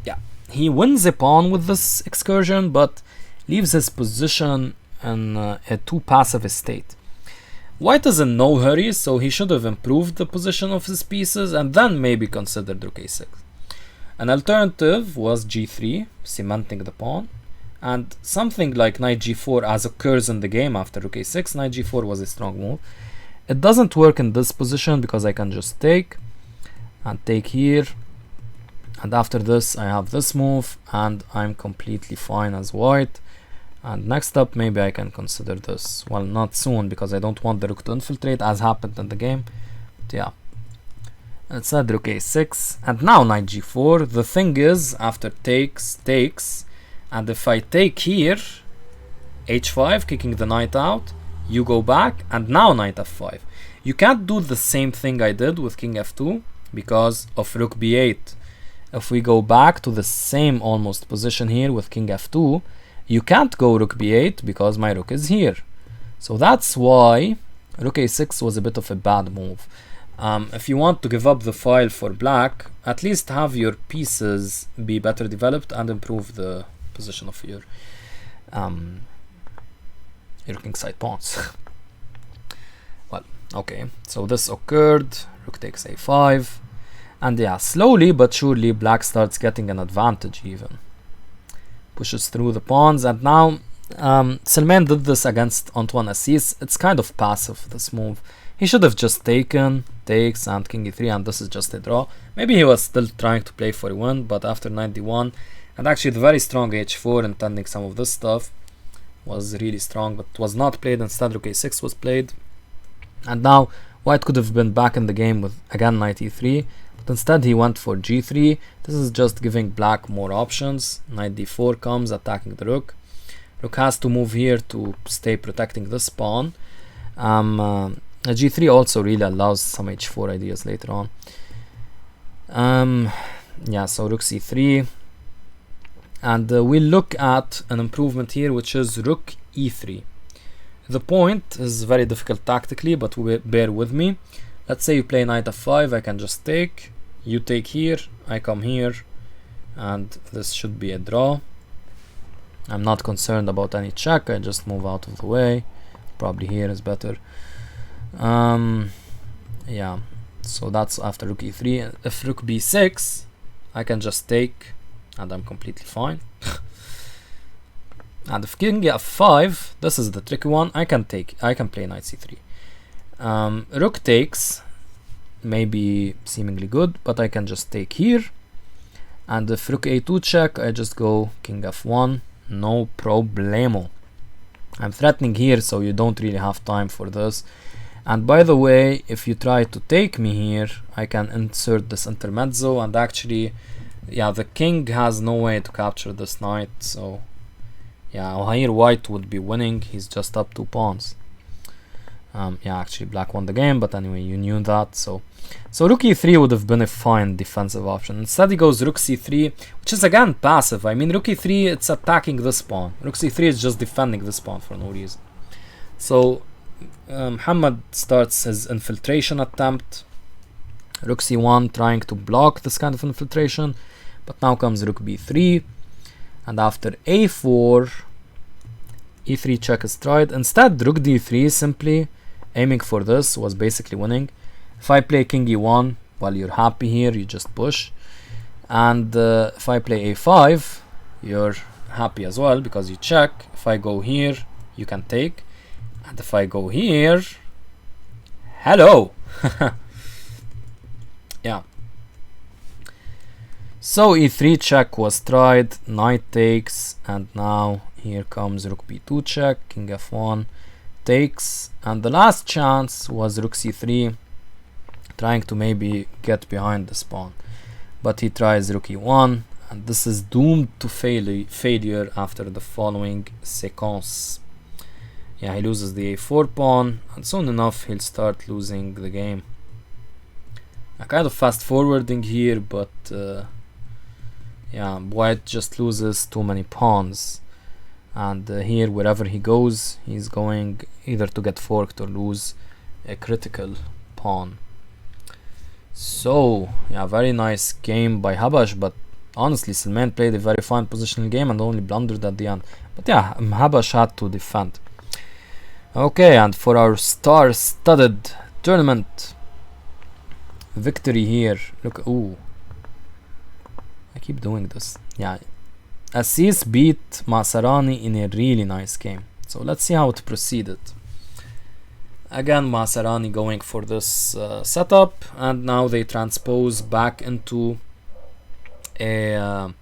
Yeah, he wins a pawn with this excursion, but leaves his position in a too passive a state. White is in no hurry, so he should have improved the position of his pieces and then maybe considered rook a6. An alternative was g3, cementing the pawn. And something like knight g4 as occurs in the game after rook a6, knight g4 was a strong move. It doesn't work in this position because I can just take and take here. And after this I have this move and I'm completely fine as white. And next up maybe I can consider this. Well, not soon because I don't want the rook to infiltrate as happened in the game. But yeah. Instead rook a6 and now knight g4. The thing is, after takes, and if I take here, h5, kicking the knight out, you go back, and now knight f5. You can't do the same thing I did with king f2 because of rook b8. If we go back to the same almost position here with king f2, you can't go rook b8 because my rook is here. So that's why rook a6 was a bit of a bad move. If you want to give up the file for black, at least have your pieces be better developed and improve the position of your kingside pawns. Well, okay, so this occurred, rook takes a5, and yeah, slowly but surely black starts getting an advantage even. Pushes through the pawns, and now Salman did this against Antoine Assis. It's kind of passive, this move. He should have just taken, takes, and king e3, and this is just a draw. Maybe he was still trying to play for a win, but after knight d1, and actually the very strong h4 intending some of this stuff, was really strong, but was not played. Instead, rook a6 was played. And now white could have been back in the game with again knight e3, but instead he went for g3. This is just giving black more options. Knight d4 comes, attacking the rook. Rook has to move here to stay protecting this pawn. G3 also really allows some h4 ideas later on. Yeah, so rook c3, and we'll look at an improvement here, which is rook e3. The point is very difficult tactically, but bear with me. Let's say you play knight f5, I can just take, you take here, I come here, and this should be a draw. I'm not concerned about any check, I just move out of the way. Probably here is better. Yeah, so that's after rook e3. If rook b6, I can just take, and I'm completely fine. And if king f5, this is the tricky one. I can play knight c3. Rook takes, maybe seemingly good, but I can just take here. And if rook a2 check, I just go king f1, no problemo. I'm threatening here, so you don't really have time for this. And by the way, if you try to take me here, I can insert this intermezzo, and actually, yeah, the king has no way to capture this knight, so yeah, here white would be winning. He's just up 2 pawns. Yeah, actually black won the game, but anyway, you knew that. So rook e3 would have been a fine defensive option. Instead he goes rook c3, which is again passive. I mean, rook e3, it's attacking this pawn. Rook c3 is just defending this pawn for no reason. So Muhammad starts his infiltration attempt. Rook c1 trying to block this kind of infiltration, but now comes rook b3, and after a4, e3 check is tried. Instead, rook d3, simply aiming for this, was basically winning. If I play king e1, well, you're happy here, you just push. And if I play a5, you're happy as well, because you check. If I go here, you can take. And if I go here, hello! Yeah. So e3 check was tried, knight takes, and now here comes rook b2 check, king f1 takes, and the last chance was rook c3, trying to maybe get behind this pawn, but he tries rook e1, and this is doomed to failure after the following sequence. Yeah, he loses the a4 pawn, and soon enough he'll start losing the game. I'm kind of fast forwarding here, but yeah, white just loses too many pawns, and here wherever he goes, he's going either to get forked or lose a critical pawn. So yeah, very nice game by Habash, but honestly Salman played a very fine positional game and only blundered at the end. But yeah, Habash had to defend. Okay, and for our star-studded tournament victory here, look, ooh, I keep doing this. Yeah, Assis beat Masarani in a really nice game. So let's see how it proceeded. Again, Masarani going for this setup, and now they transpose back into a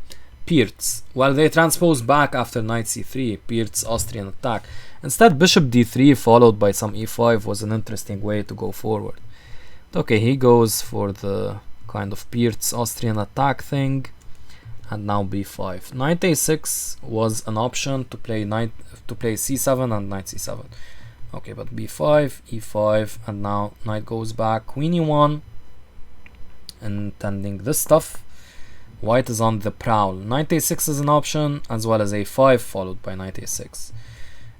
Prix. Well, they transpose back after knight c3, Prix Austrian attack. Instead, bishop d3 followed by some e5 was an interesting way to go forward. Okay, he goes for the kind of Prix Austrian attack thing, and now b5. Knight a6 was an option to play c7 and knight c7. Okay, but b5, e5, and now knight goes back, queen e1, intending this stuff. White is on the prowl. Knight a6 is an option, as well as a5 followed by knight a6.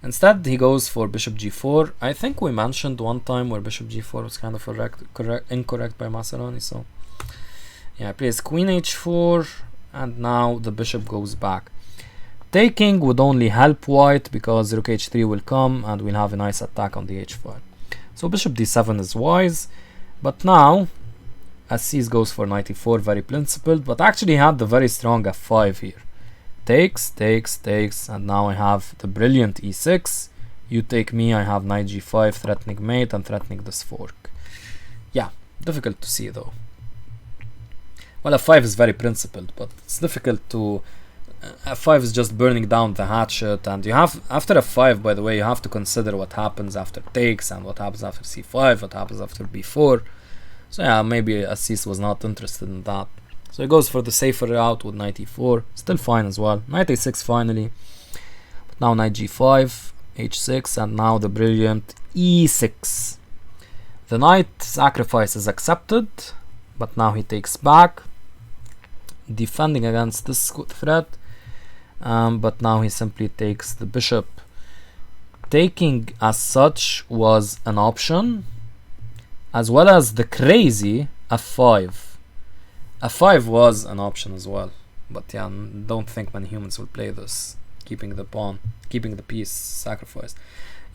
Instead, he goes for bishop g4. I think we mentioned one time where bishop g4 was kind of incorrect by Masarani. So yeah, plays queen h4, and now the bishop goes back. Taking would only help white because rook h3 will come and we'll have a nice attack on the h5. So bishop d7 is wise, but now Assis goes for knight e4, very principled, but actually had the very strong f5 here. Takes, takes, takes, and now I have the brilliant e6. You take me, I have knight g5, threatening mate and threatening this fork. Yeah, difficult to see though. Well, f5 is very principled, but it's difficult to f5 is just burning down the hatchet, and you have, after f5, by the way, you have to consider what happens after takes, and what happens after c5, what happens after b4. So yeah, maybe Assis was not interested in that. So he goes for the safer route with knight e4, still fine as well. Knight a6 finally, but now knight g5, h6, and now the brilliant e6. The knight sacrifice is accepted, but now he takes back, defending against this threat. But now he simply takes the bishop. Taking as such was an option, as well as the crazy f5. f5 was an option as well, but yeah, don't think many humans will play this, keeping the pawn, keeping the piece sacrificed.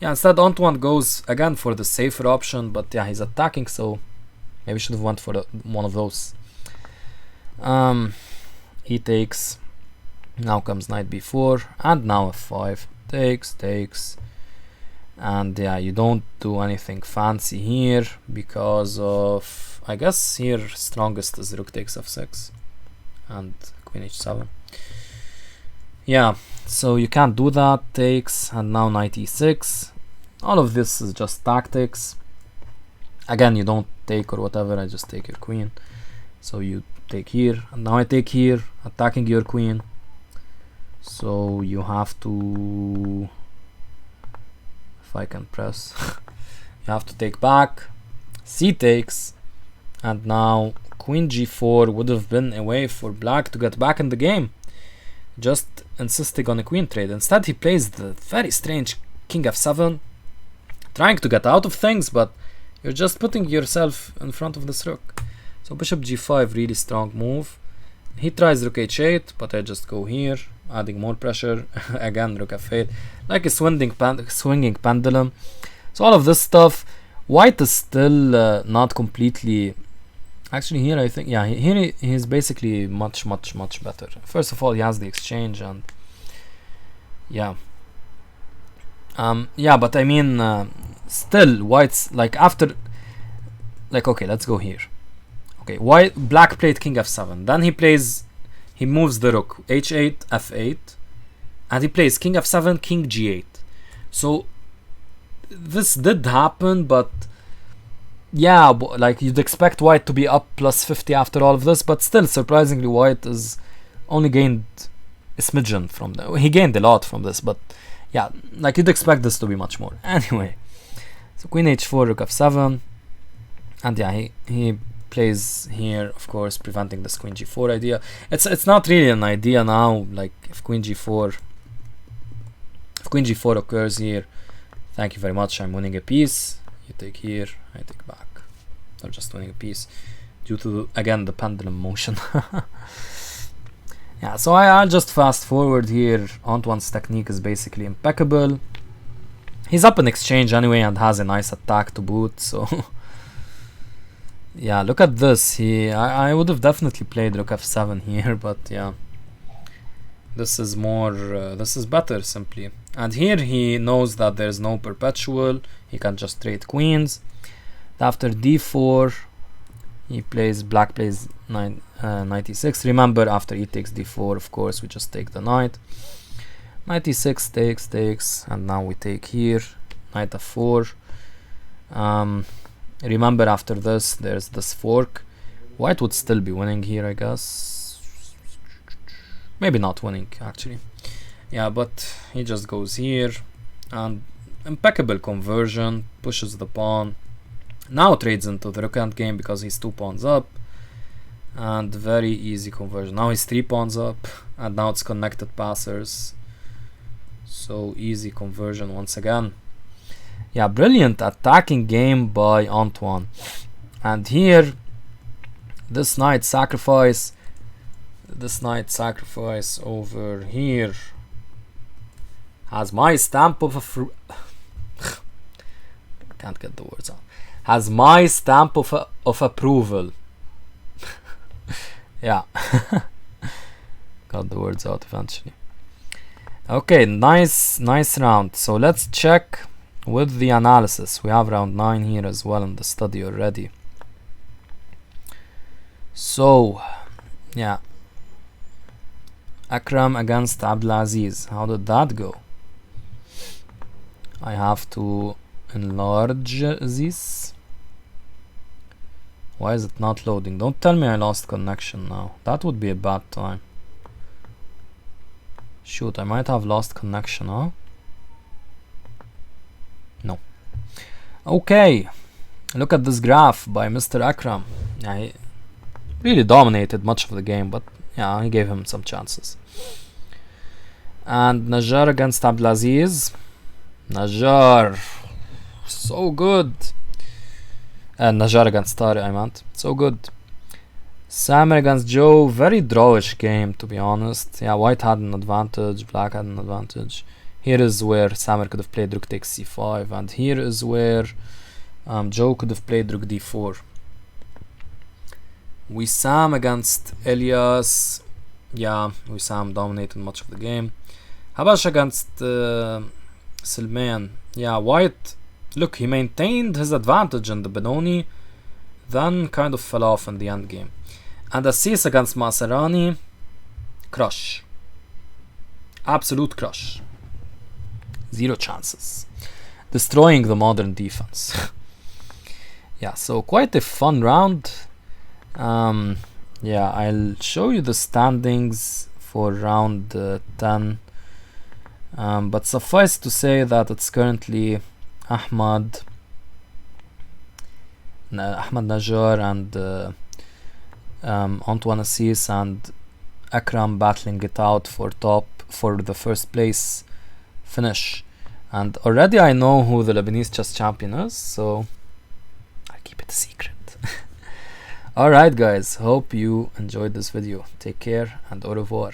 Yeah, instead Antoine goes again for the safer option, but yeah, he's attacking, so maybe should have went for one of those. He takes. Now comes knight b4, and now f5. Takes, and yeah, you don't do anything fancy here because of, I guess here strongest is rook takes f6 and queen h7. Yeah, so you can't do that. Takes, and now knight e6. All of this is just tactics. Again, you don't take or whatever, I just take your queen. So you take here, and now I take here, attacking your queen. So you have to, if I can press, you have to take back. C takes, and now queen g4 would have been a way for black to get back in the game, just insisting on a queen trade. Instead he plays the very strange king f7, trying to get out of things, but you're just putting yourself in front of this rook. So bishop g5, really strong move. He tries rook h8, but I just go here, adding more pressure. Again, rook f8, like a swinging pendulum. So all of this stuff, white is still not completely. Actually, here I think, yeah, here he's basically much better. First of all, he has the exchange, and yeah, yeah. But I mean, still, white's like after, like, okay, let's go here. Okay, black played king f7, then he moves the rook h8, f8, and he plays king f7, king g8. So this did happen, but yeah, like you'd expect white to be up plus 50 after all of this, but still, surprisingly, white is only gained a smidgen from that. He gained a lot from this, but yeah, like you'd expect this to be much more. Anyway, so queen h4, rook f7, and yeah, he plays here, of course, preventing this queen g4 idea. It's not really an idea now. Like if queen g4 occurs here, thank you very much, I'm winning a piece. You take here, I take back. I'm just winning a piece due to, again, the pendulum motion. Yeah, so I'll just fast forward here. Antoine's technique is basically impeccable. He's up in exchange anyway and has a nice attack to boot, so yeah, look at this. I would have definitely played rook f7 here, but yeah, this is more, this is better simply. And here he knows that there's no perpetual, he can just trade queens. After d4, black plays knight e6. Remember, after e takes d4, of course, we just take the knight. Knight e6 takes, and now we take here, knight f4. Remember, after this, there's this fork. White would still be winning here, I guess. Maybe not winning, actually. Yeah, but he just goes here, and impeccable conversion, pushes the pawn. Now trades into the rook endgame because he's 2 pawns up, and very easy conversion. Now he's 3 pawns up, and now it's connected passers. So easy conversion once again. Yeah, brilliant attacking game by Antoine. And here, this knight sacrifice over here has my stamp of can't get the words out. Has my stamp of approval. Yeah. Got the words out eventually. Okay, nice round. So let's check with the analysis. We have round 9 here as well in the study already. So yeah, Akram against Abdelaziz. How did that go? I have to enlarge this. Why is it not loading? Don't tell me I lost connection now. That would be a bad time. Shoot, I might have lost connection, huh? No. Okay. Look at this graph by Mr. Akram. Yeah, he really dominated much of the game, but yeah, he gave him some chances. And Najjar against Abdelaziz. Najjar, so good. And Najjar against Tari, I meant. So good. Samer against Joe, very drawish game, to be honest. Yeah, white had an advantage, black had an advantage. Here is where Samer could have played rook takes c5, and here is where Joe could have played rook d4. Wissam against Elias. Yeah, Wissam dominated much of the game. Habash against Silman. Yeah, white, look, he maintained his advantage in the Benoni, then kind of fell off in the end game. And Assis against Maserani. Crush. Absolute crush. Zero chances. Destroying the modern defense. Yeah, so quite a fun round. Yeah, I'll show you the standings for round 10. But suffice to say that it's currently Ahmad Najjar and Antoine Assis and Akram battling it out for the first place finish. And already I know who the Lebanese chess champion is, so I'll keep it a secret. Alright guys, hope you enjoyed this video. Take care and au revoir.